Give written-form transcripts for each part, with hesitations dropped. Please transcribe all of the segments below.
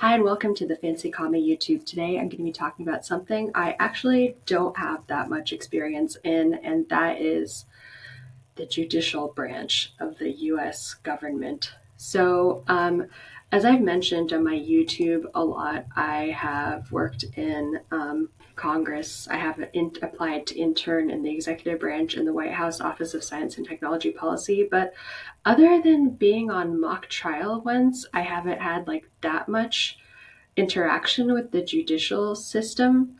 Hi, and welcome to the Fancy Commie YouTube. Today I'm going to be talking about something I actually don't have that much experience in, and that is the judicial branch of the US government. As I've mentioned on my YouTube a lot, I have worked in Congress. I have applied to intern in the executive branch in the White House Office of Science and Technology Policy, but other than being on mock trial once, I haven't had like that much interaction with the judicial system.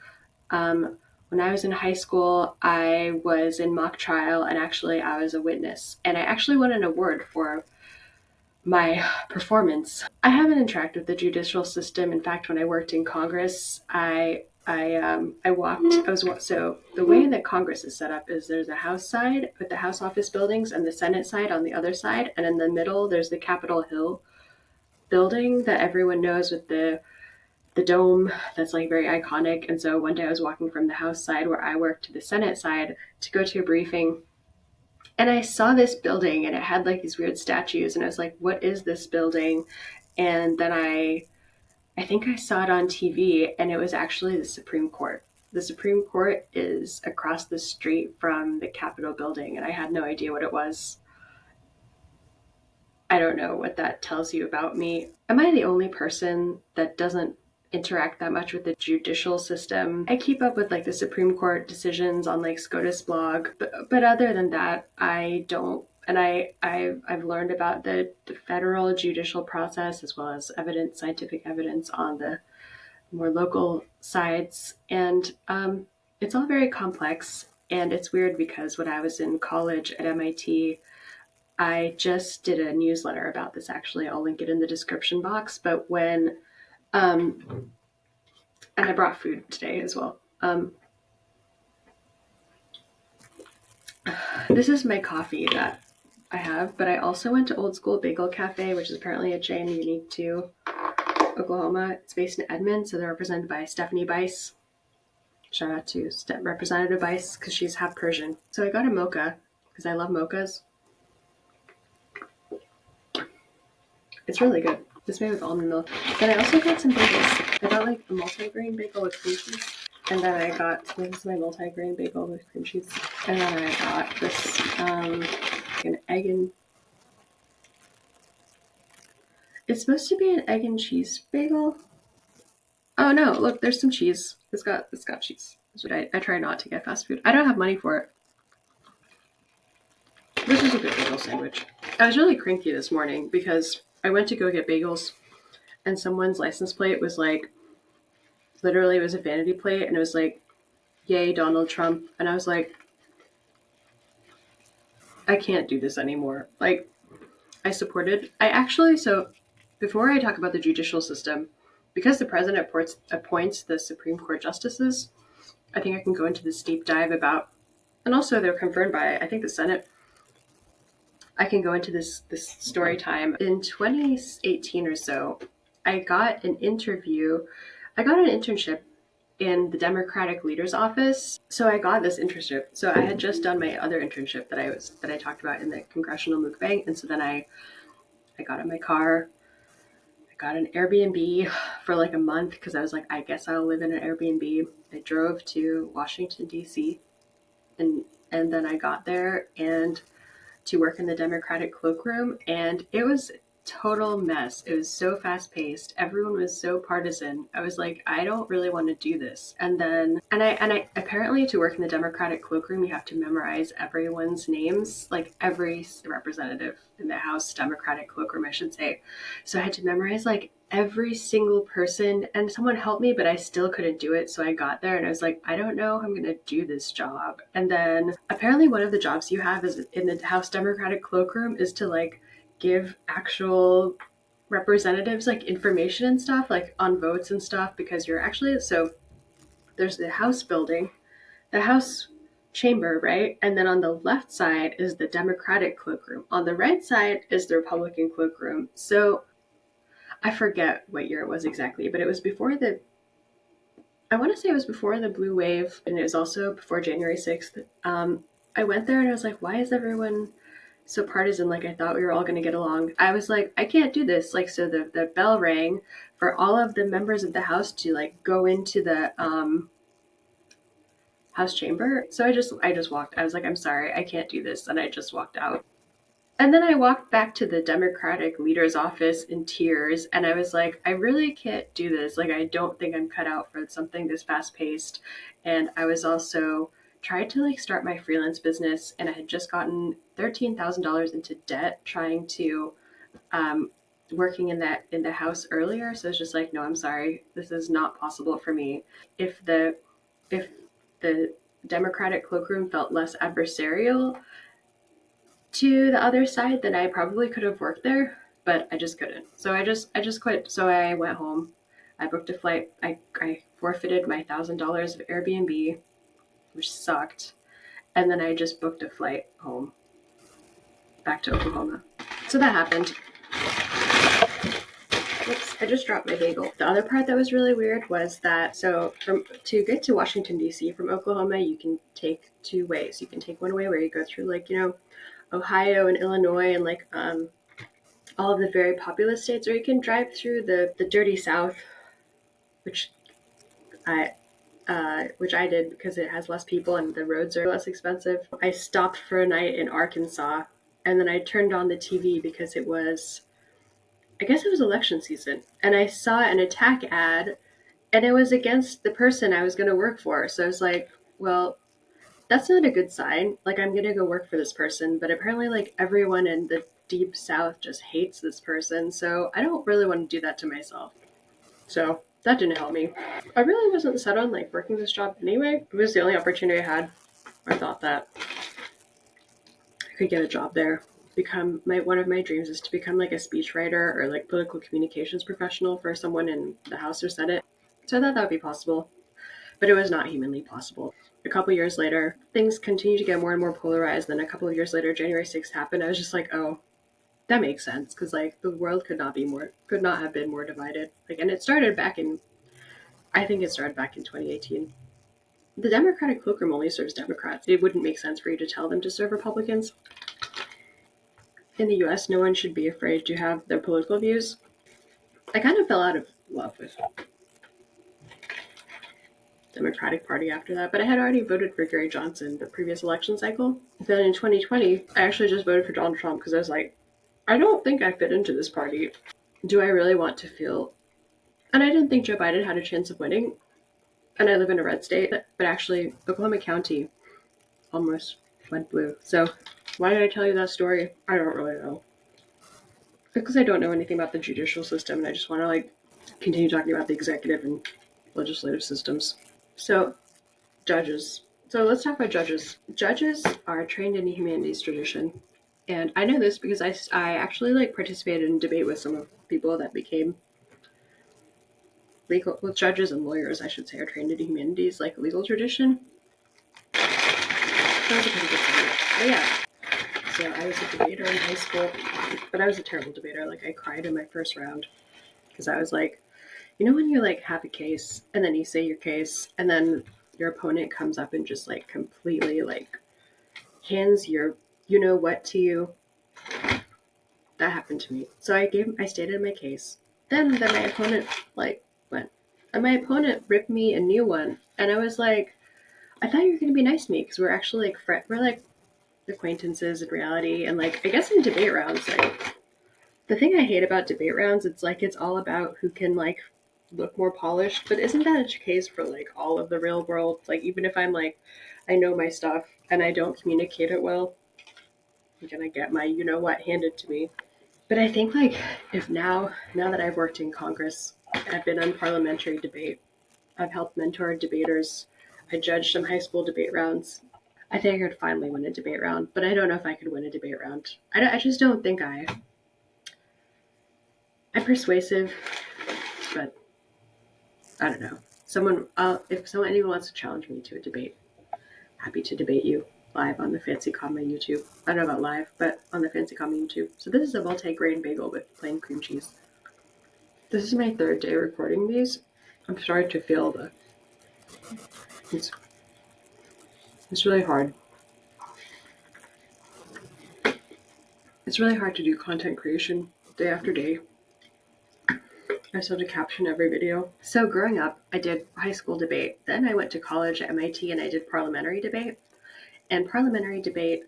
When I was in high school, I was in mock trial and actually I was a witness. And I actually won an award for my performance. I haven't interacted with the judicial system. In fact, when I worked in Congress, I walked. I was so the way that Congress is set up is there's a House side with the House office buildings and the Senate side on the other side, and in the middle there's the Capitol Hill building that everyone knows with the dome that's like very iconic. And so one day I was walking from the House side where I worked to the Senate side to go to a briefing. And I saw this building and it had like these weird statues. And I was like, what is this building? And then I think I saw it on TV and it was actually the Supreme Court. The Supreme Court is across the street from the Capitol building. And I had no idea what it was. I don't know what that tells you about me. Am I the only person that doesn't interact that much with the judicial system? I keep up with like the Supreme Court decisions on like SCOTUS blog, but other than that, I don't. And I've learned about the federal judicial process as well as scientific evidence on the more local sides, and it's all very complex. And it's weird because when I was in college at MIT, I just did a newsletter about this actually. I'll link it in the description box. But um, and I brought food today as well. This is my coffee that I have, but I also went to Old School Bagel Cafe, which is apparently a chain unique to Oklahoma. It's based in Edmond, so they're represented by Stephanie Bice. Shout out to Representative Bice because she's half Persian. So I got a mocha because I love mochas. It's really good. It's made with almond milk. Then I also got some bagels. I got like a multi-grain bagel with cream cheese. And then I got, this is my multi-grain bagel with cream cheese. And then I got this, an egg and, it's supposed to be an egg and cheese bagel. Oh no, look, there's some cheese. It's got cheese. I try not to get fast food. I don't have money for it. This is a good bagel sandwich. I was really cranky this morning because I went to go get bagels and someone's license plate was like, literally it was a vanity plate and it was like, yay Donald Trump. And I was like, I can't do this anymore. Like, I actually, so before I talk about the judicial system, because the president appoints the Supreme Court justices, I think I can go into this deep dive about, and also they're confirmed by, I think, the Senate. I can go into this story time. In 2018 or so, I got an internship in the Democratic Leader's Office. So I got this internship. So I had just done my other internship that I talked about in the congressional mukbang, and so then I got in my car. I got an Airbnb for like a month because I was like, I guess I'll live in an Airbnb. I drove to Washington D.C. and then I got there and to work in the Democratic cloakroom, and it was total mess. It was so fast paced. Everyone was so partisan. I was like, I don't really want to do this. And I apparently to work in the Democratic cloakroom, you have to memorize everyone's names, like every representative in the House Democratic cloakroom, I should say. So I had to memorize like every single person, and someone helped me, but I still couldn't do it. So I got there and I was like, I don't know how I'm going to do this job. And then apparently one of the jobs you have is in the House Democratic cloakroom is to like give actual representatives like information and stuff like on votes and stuff, because you're actually, so there's the House building, the House chamber, right? And then on the left side is the Democratic cloakroom. On the right side is the Republican cloakroom. So I forget what year it was exactly, but it was before I want to say it was before the blue wave, and it was also before January 6th. I went there and I was like, why is everyone so partisan, like I thought we were all going to get along. I was like, I can't do this. Like, so the bell rang for all of the members of the house to like go into the house chamber. So I just walked. I was like, I'm sorry, I can't do this, and I just walked out. And then I walked back to the Democratic leader's office in tears, and I was like, I really can't do this. Like, I don't think I'm cut out for something this fast paced. And I was also tried to like start my freelance business, and I had just gotten $13,000 into debt trying to um, working in the house earlier. So it's just like, no, I'm sorry, this is not possible for me. If the if the Democratic cloakroom felt less adversarial to the other side, then I probably could have worked there, but I just couldn't. So I just quit. So I went home. I booked a flight. I forfeited my $1,000 of Airbnb, which sucked, and then I just booked a flight home back to Oklahoma. So that happened. Oops, I just dropped my bagel. The other part that was really weird was that to get to Washington D.C. from Oklahoma, you can take two ways. You can take one way where you go through like Ohio and Illinois and like all of the very populous states, or you can drive through the dirty South, which I which I did because it has less people and the roads are less expensive. I stopped for a night in Arkansas, and then I turned on the TV because I guess it was election season, and I saw an attack ad, and it was against the person I was going to work for. So I was like, well, that's not a good sign. Like, I'm going to go work for this person, but apparently, like, everyone in the deep South just hates this person. So I don't really want to do that to myself. So that didn't help me. I really wasn't set on like working this job anyway. It was the only opportunity I had. I thought that I could get a job there. Become one of my dreams is to become like a speechwriter or like political communications professional for someone in the House or Senate. So I thought that would be possible, but it was not humanly possible. A couple years later, things continued to get more and more polarized. Then a couple of years later, January 6th happened. I was just like, oh, that makes sense because like the world could not have been more divided. Like, and I think it started back in 2018. The Democratic cloakroom only serves Democrats. It wouldn't make sense for you to tell them to serve Republicans. In the US, no one should be afraid to have their political views. I kind of fell out of love with Democratic Party after that, but I had already voted for Gary Johnson the previous election cycle. Then in 2020, I actually just voted for Donald Trump because I was like, I don't think I fit into this party. Do I really want to feel? And I didn't think Joe Biden had a chance of winning. And I live in a red state, but actually, Oklahoma County almost went blue. So why did I tell you that story? I don't really know. Because I don't know anything about the judicial system, and I just want to like continue talking about the executive and legislative systems. So judges. So let's talk about judges. Judges are trained in the humanities tradition, and I know this because I actually like participated in debate with some of the people that became legal. Well, judges and lawyers, I should say, are trained in the humanities, like legal tradition. That was a pretty good time. But yeah, so I was a debater in high school, but I was a terrible debater. Like I cried in my first round because I was like, when you like have a case and then you say your case and then your opponent comes up and just like completely like hands your what to you. That happened to me. So I stated my case. Then my opponent like went, and my opponent ripped me a new one, and I was like, I thought you were gonna be nice to me because we're actually like we're like acquaintances in reality, and like I guess in debate rounds, like the thing I hate about debate rounds, it's like it's all about who can like look more polished, but isn't that a case for like all of the real world? Like even if I'm like I know my stuff and I don't communicate it well, I'm gonna get my what handed to me. But I think like if now that I've worked in Congress, I've been on parliamentary debate, I've helped mentor debaters, I judged some high school debate rounds. I think I could finally win a debate round, but I don't know if I could win a debate round. I just don't think I'm persuasive, but I don't know. If anyone wants to challenge me to a debate, happy to debate you live on the Fancy Comma YouTube. I don't know about live, but on the Fancy Comma YouTube. So this is a multi-grain bagel with plain cream cheese. This is my third day recording these. I'm starting to feel it's really hard. It's really hard to do content creation day after day. I still have to caption every video. So growing up, I did high school debate. Then I went to college at MIT and I did parliamentary debate. And parliamentary debate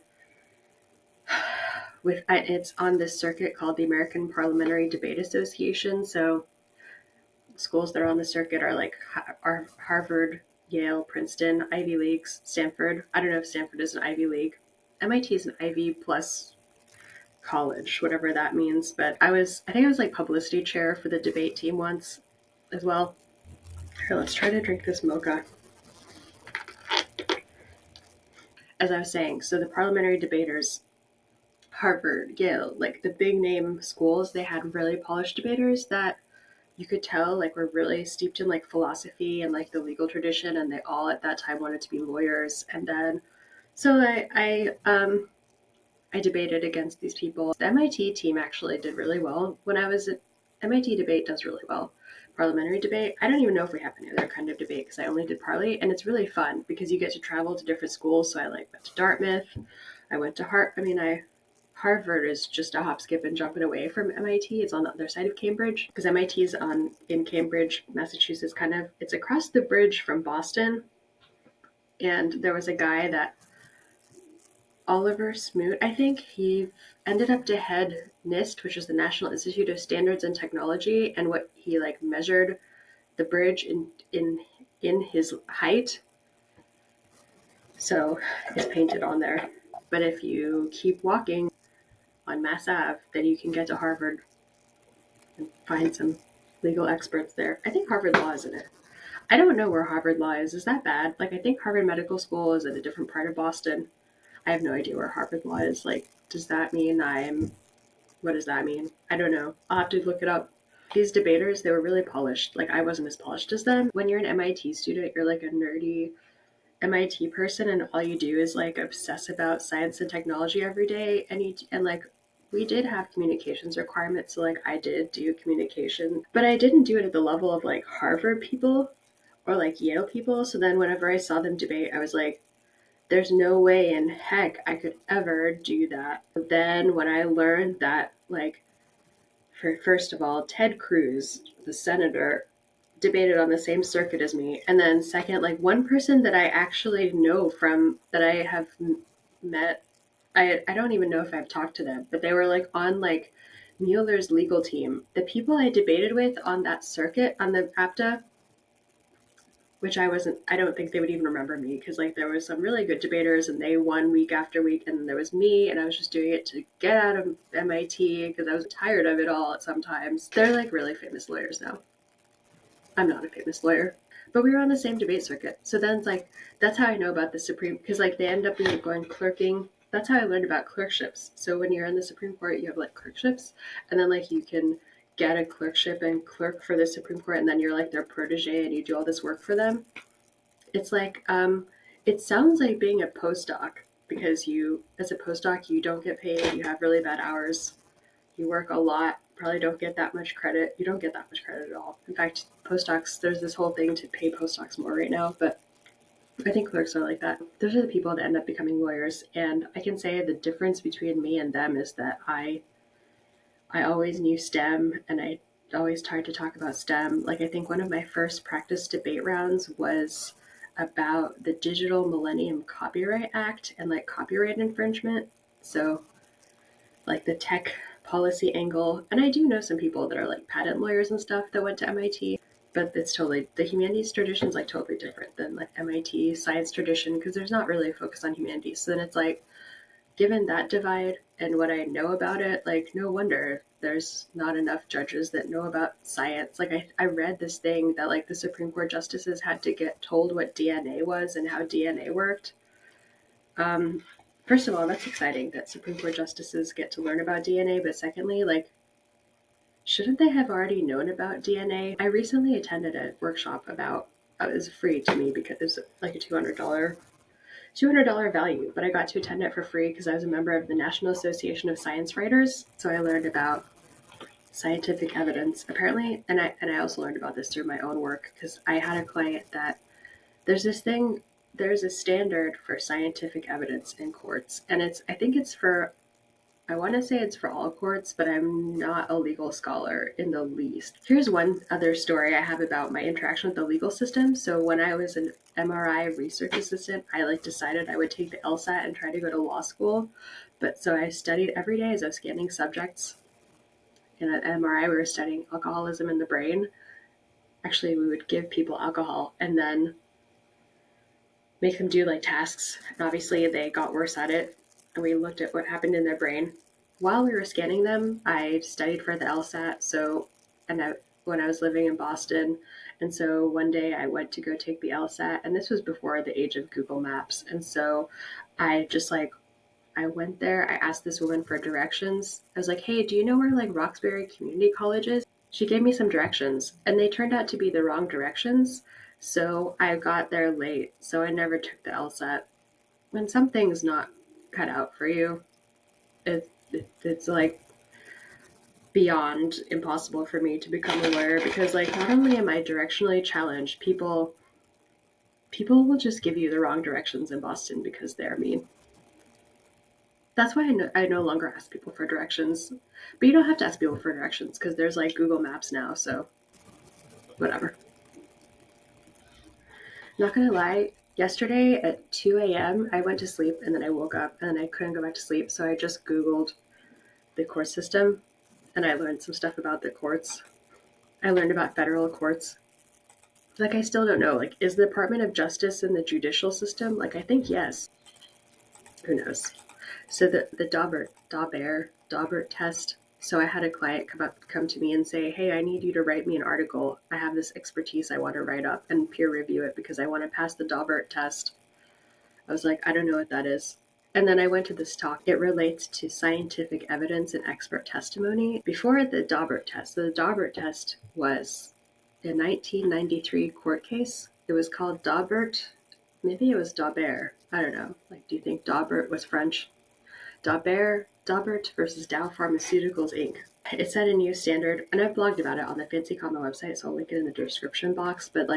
it's on this circuit called the American Parliamentary Debate Association. So schools that are on the circuit are like are Harvard, Yale, Princeton, Ivy Leagues, Stanford. I don't know if Stanford is an Ivy League. MIT is an Ivy plus college, whatever that means. But I think I was like publicity chair for the debate team once as well. Here, let's try to drink this mocha. As I was saying, so the parliamentary debaters, Harvard, Yale, like the big name schools, they had really polished debaters that you could tell like were really steeped in like philosophy and like the legal tradition, and they all at that time wanted to be lawyers. And then so I debated against these people. The MIT team actually did really well when I was at MIT. Debate does really well. Parliamentary debate, I don't even know if we have any other kind of debate because I only did parley, and it's really fun because you get to travel to different schools. So I like went to Dartmouth, I went to Harvard is just a hop, skip, and jumping away from MIT. It's on the other side of Cambridge because MIT is on in Cambridge, Massachusetts. Kind of, it's across the bridge from Boston. And there was a guy that Oliver Smoot, I think he ended up to head NIST, which is the National Institute of Standards and Technology, and what he like measured the bridge in his height. So it's painted on there. But if you keep walking on Mass Ave, then you can get to Harvard and find some legal experts there. I think Harvard Law is in it. I don't know where Harvard Law is. Is that bad? Like, I think Harvard Medical School is at a different part of Boston. I have no idea where Harvard Law is. Like, does that mean what does that mean? I don't know. I'll have to look it up. These debaters, they were really polished. Like, I wasn't as polished as them. When you're an MIT student, you're like a nerdy MIT person, and all you do is like obsess about science and technology every day. And like we did have communications requirements, so like I did do communication, but I didn't do it at the level of like Harvard people or like Yale people. So then whenever I saw them debate, I was like, there's no way in heck I could ever do that. But then when I learned that, like, for first of all, Ted Cruz, the senator, debated on the same circuit as me. And then second, like one person that I actually know from that I have met, I don't even know if I've talked to them, but they were like on like Mueller's legal team. The people I debated with on that circuit on the APTA, which I don't think they would even remember me because like there was some really good debaters and they won week after week, and then there was me and I was just doing it to get out of MIT because I was tired of it all at sometimes. They're like really famous lawyers now. I'm not a famous lawyer, but we were on the same debate circuit. So then it's like, that's how I know about the Supreme, because like they end up being going clerking. That's how I learned about clerkships. So when you're in the Supreme Court, you have like clerkships, and then like you can get a clerkship and clerk for the Supreme Court, and then you're like their protege and you do all this work for them. It's like, it sounds like being a postdoc because as a postdoc, you don't get paid, you have really bad hours, you work a lot, probably don't get that much credit. You don't get that much credit at all. In fact, postdocs, there's this whole thing to pay postdocs more right now, but I think clerks are like that. Those are the people that end up becoming lawyers. And I can say the difference between me and them is that I always knew STEM and I always tried to talk about STEM. Like I think one of my first practice debate rounds was about the Digital Millennium Copyright Act and like copyright infringement. So like the tech policy angle. And I do know some people that are like patent lawyers and stuff that went to MIT, but it's totally, the humanities tradition is like totally different than like MIT science tradition because there's not really a focus on humanities. So then it's like, given that divide and what I know about it, like no wonder there's not enough judges that know about science. Like I read this thing that like the Supreme Court justices had to get told what DNA was and how DNA worked. Um, First of all, that's exciting that Supreme Court justices get to learn about DNA, but secondly, like, shouldn't they have already known about DNA? I recently attended a workshop about, it was free to me because it was like a $200 value, but I got to attend it for free because I was a member of the National Association of Science Writers. So I learned about scientific evidence apparently, and I also learned about this through my own work because I had a client that there's this thing, there's a standard for scientific evidence in courts, and I think it's for I want to say it's for all courts, but I'm not a legal scholar in the least. Here's one other story I have about my interaction with the legal system. So when I was an MRI research assistant, I decided I would take the LSAT and try to go to law school. But so I studied every day as I was scanning subjects. In an MRI, we were studying alcoholism in the brain. Actually, we would give people alcohol and then make them do tasks. And obviously, they got worse at it. And we looked at what happened in their brain. While we were scanning them, I studied for the LSAT. When I was living in Boston, and so one day I went to go take the LSAT, and this was before the age of Google Maps. And so I just I went there. I asked this woman for directions. I was like, "Hey, do you know where Roxbury Community College is?" She gave me some directions, and they turned out to be the wrong directions. So I got there late. So I never took the LSAT. When something's not cut out for you, it's beyond impossible for me to become a lawyer because not only am I directionally challenged, people will just give you the wrong directions in Boston because they're mean. That's why I no longer ask people for directions. But you don't have to ask people for directions because there's Google Maps now, so whatever. Not gonna lie, yesterday at 2 a.m., I went to sleep and then I woke up and then I couldn't go back to sleep, so I just Googled the court system and I learned some stuff about the courts. I learned about federal courts. I still don't know. Is the Department of Justice in the judicial system? I think yes. Who knows? So the Daubert test. So I had a client come to me and say, "Hey, I need you to write me an article. I have this expertise I want to write up and peer review it because I want to pass the Daubert test." I was like, "I don't know what that is." And then I went to this talk. It relates to scientific evidence and expert testimony. Before the Daubert test, so the Daubert test was a 1993 court case. It was called Daubert. Maybe it was Daubert. I don't know. Do you think Daubert was French? Daubert versus Dow Pharmaceuticals Inc. It set a new standard, and I've blogged about it on the Fancy Comma website, so I'll link it in the description box. But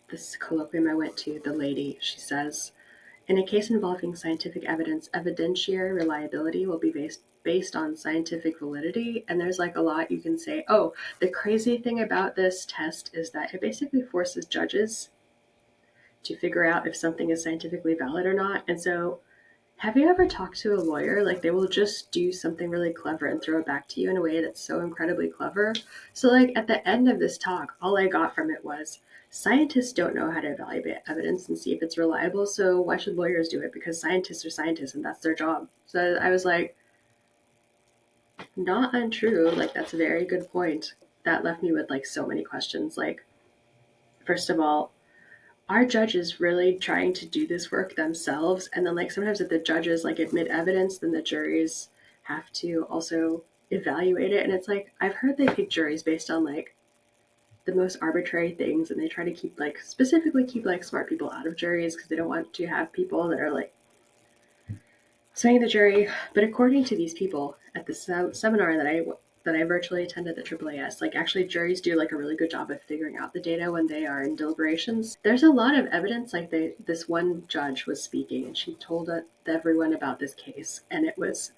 this colloquium I went to, the lady, she says, in a case involving scientific evidence, evidentiary reliability will be based on scientific validity. And there's a lot you can say. Oh, the crazy thing about this test is that it basically forces judges to figure out if something is scientifically valid or not. And so have you ever talked to a lawyer? They will just do something really clever and throw it back to you in a way that's so incredibly clever. So, at the end of this talk, all I got from it was scientists don't know how to evaluate evidence and see if it's reliable. So, why should lawyers do it? Because scientists are scientists and that's their job. So, I was like, not untrue. That's a very good point. That left me with so many questions. First of all, are judges really trying to do this work themselves? And then sometimes if the judges admit evidence, then the juries have to also evaluate it. And it's I've heard they pick juries based on the most arbitrary things, and they try to keep specifically keep smart people out of juries because they don't want to have people that are swaying the jury. But according to these people at the seminar that I virtually attended, the AAAS, actually juries do a really good job of figuring out the data when they are in deliberations. There's a lot of evidence. This one judge was speaking and she told everyone about this case, and it was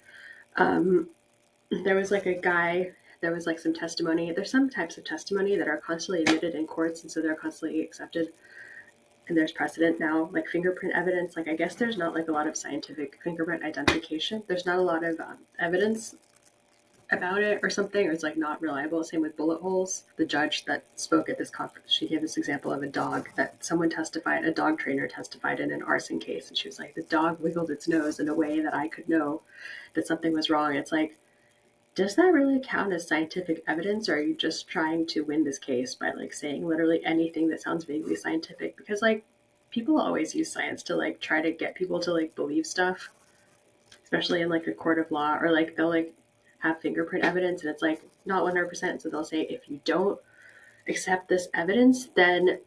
there was a guy. There was some testimony. There's some types of testimony that are constantly admitted in courts, and so they're constantly accepted. And there's precedent now, fingerprint evidence. I guess there's not a lot of scientific fingerprint identification. There's not a lot of evidence about it or something, or it's not reliable. Same with bullet holes. The judge that spoke at this conference, she gave this example of a dog that someone testified, a dog trainer testified in an arson case, and she was like, the dog wiggled its nose in a way that I could know that something was wrong. It's does that really count as scientific evidence, or are you just trying to win this case by saying literally anything that sounds vaguely scientific? Because people always use science to try to get people to believe stuff, especially in a court of law, or they'll have fingerprint evidence and it's not 100%. So they'll say, if you don't accept this evidence, then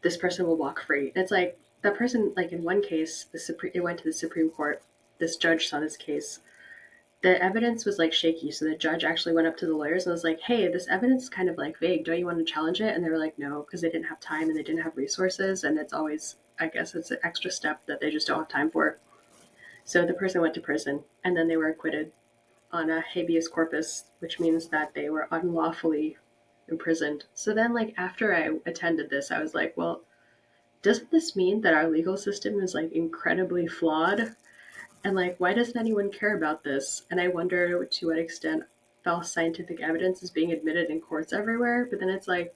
this person will walk free. And it's that person, in one case, it went to the Supreme Court. This judge saw this case. The evidence was shaky. So the judge actually went up to the lawyers and was like, hey, this evidence is kind of vague. Don't you want to challenge it? And they were like, no, because they didn't have time and they didn't have resources. And it's always, I guess it's an extra step that they just don't have time for. So the person went to prison and then they were acquitted on a habeas corpus, which means that they were unlawfully imprisoned. So then, like, after I attended this, I was like, well, doesn't this mean that our legal system is like incredibly flawed? And like, why doesn't anyone care about this? And I wonder to what extent false scientific evidence is being admitted in courts everywhere. But then it's like,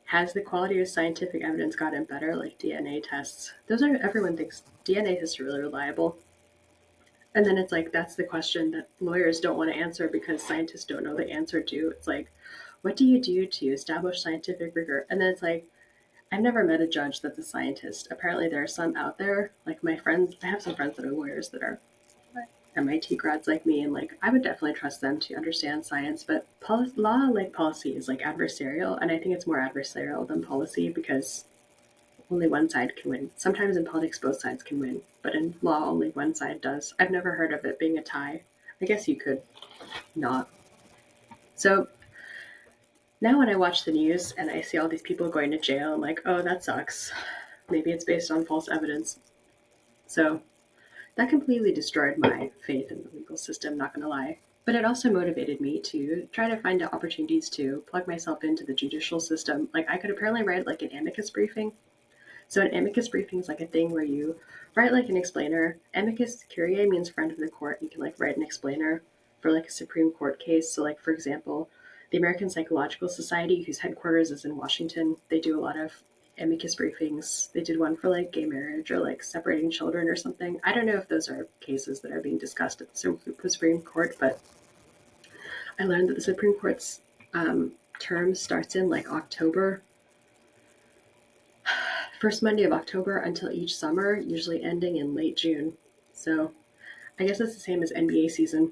has the quality of scientific evidence gotten better? Like DNA tests, those are, everyone thinks DNA tests are really reliable. And then it's like, that's the question that lawyers don't want to answer because scientists don't know the answer to. It's like, what do you do to establish scientific rigor? And then it's like, I've never met a judge that's a scientist. Apparently, there are some out there. Like my friends, I have some friends that are lawyers that are MIT grads like me, and like I would definitely trust them to understand science. But law, like policy, is like adversarial, and I think it's more adversarial than policy because only one side can win. Sometimes in politics, both sides can win, but in law, only one side does. I've never heard of it being a tie. I guess you could not. So now when I watch the news and I see all these people going to jail, I'm like, oh, that sucks. Maybe it's based on false evidence. So that completely destroyed my faith in the legal system, not gonna lie. But it also motivated me to try to find opportunities to plug myself into the judicial system. Like I could apparently write like an amicus briefing. So an amicus briefing is like a thing where you write like an explainer. Amicus curiae means friend of the court. You can like write an explainer for like a Supreme Court case. So like for example, the American Psychological Society, whose headquarters is in Washington, they do a lot of amicus briefings. They did one for like gay marriage or like separating children or something. I don't know if those are cases that are being discussed at the Supreme Court, but I learned that the Supreme Court's term starts in like October, first Monday of October until each summer, usually ending in late June. So I guess it's the same as NBA season.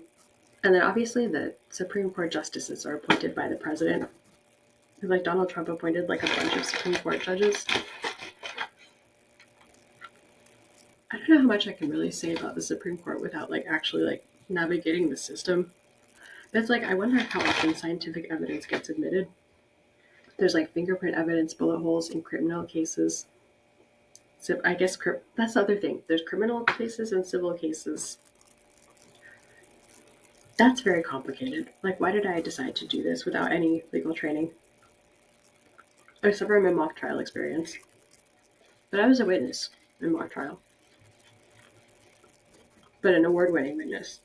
And then obviously the Supreme Court justices are appointed by the president. Like Donald Trump appointed like a bunch of Supreme Court judges. I don't know how much I can really say about the Supreme Court without like actually like navigating the system. But it's like I wonder how often scientific evidence gets admitted. There's like fingerprint evidence, bullet holes in criminal cases. So I guess that's the other thing. There's criminal cases and civil cases. That's very complicated. Like, why did I decide to do this without any legal training? Except for my mock trial experience. But I was a witness in mock trial. But an award-winning witness.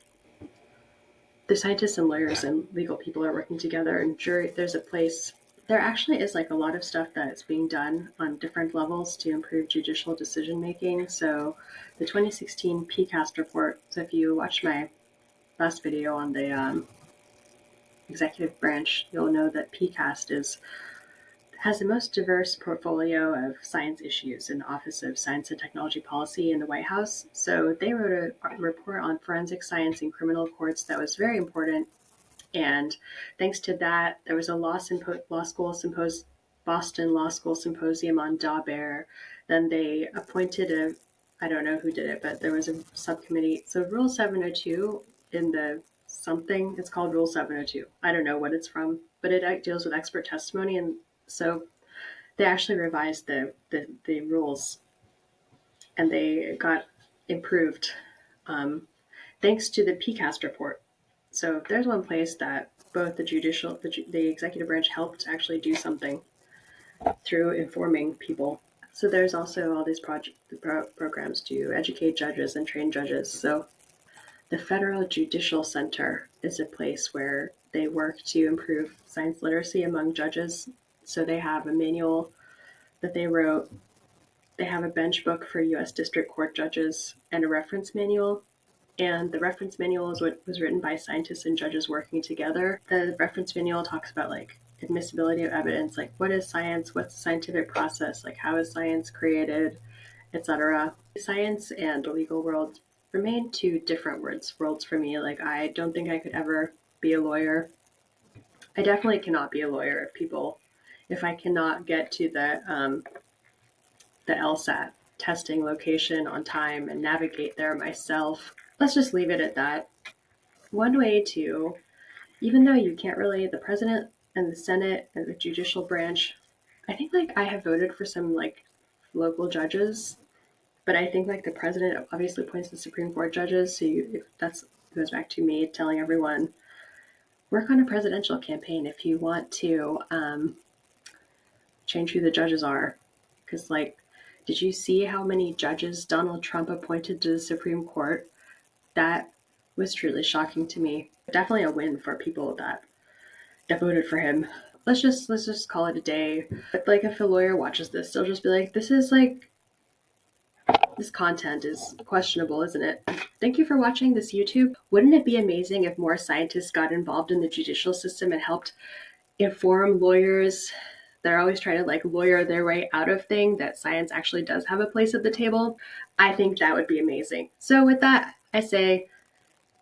The scientists and lawyers and legal people are working together, and jury, there's a place. There actually is like a lot of stuff that's being done on different levels to improve judicial decision making. So the 2016 PCAST report, so if you watch my last video on the executive branch, you'll know that PCAST has the most diverse portfolio of science issues in the Office of Science and Technology Policy in the White House. So they wrote a report on forensic science in criminal courts that was very important. And thanks to that, there was a Boston Law School symposium on Daubert. Then they appointed I don't know who did it, but there was a subcommittee. So Rule 702 in the something, it's called Rule 702. I don't know what it's from, but it deals with expert testimony. And so they actually revised the rules and they got improved thanks to the PCAST report. So if there's one place that both the executive branch helped actually do something through informing people. So there's also all these programs to educate judges and train judges. So the Federal Judicial Center is a place where they work to improve science literacy among judges. So they have a manual that they wrote. They have a bench book for U.S. District Court judges and a reference manual. And the reference manual is what was written by scientists and judges working together. The reference manual talks about like admissibility of evidence, like what is science, what's the scientific process, like how is science created, etc. Science and the legal world remain two different worlds for me. Like I don't think I could ever be a lawyer. I definitely cannot be a lawyer if I cannot get to the LSAT testing location on time and navigate there myself. Let's just leave it at that. One way to, even though you can't really, the president and the Senate and the judicial branch, I think like I have voted for some like local judges But I think like the president obviously appoints the Supreme Court judges, so if that's goes back to me telling everyone work on a presidential campaign if you want to change who the judges are. Because, like, did you see how many judges Donald Trump appointed to the Supreme Court? That was truly shocking to me. Definitely a win for people that voted for him. Let's just call it a day. But like, if a lawyer watches this, they'll just be like, this content is questionable, isn't it? Thank you for watching this YouTube. Wouldn't it be amazing if more scientists got involved in the judicial system and helped inform lawyers that are always trying to like lawyer their way out of things, that science actually does have a place at the table? I think that would be amazing. So with that, I say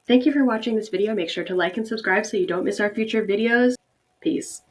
thank you for watching this video. Make sure to like and subscribe so you don't miss our future videos. Peace.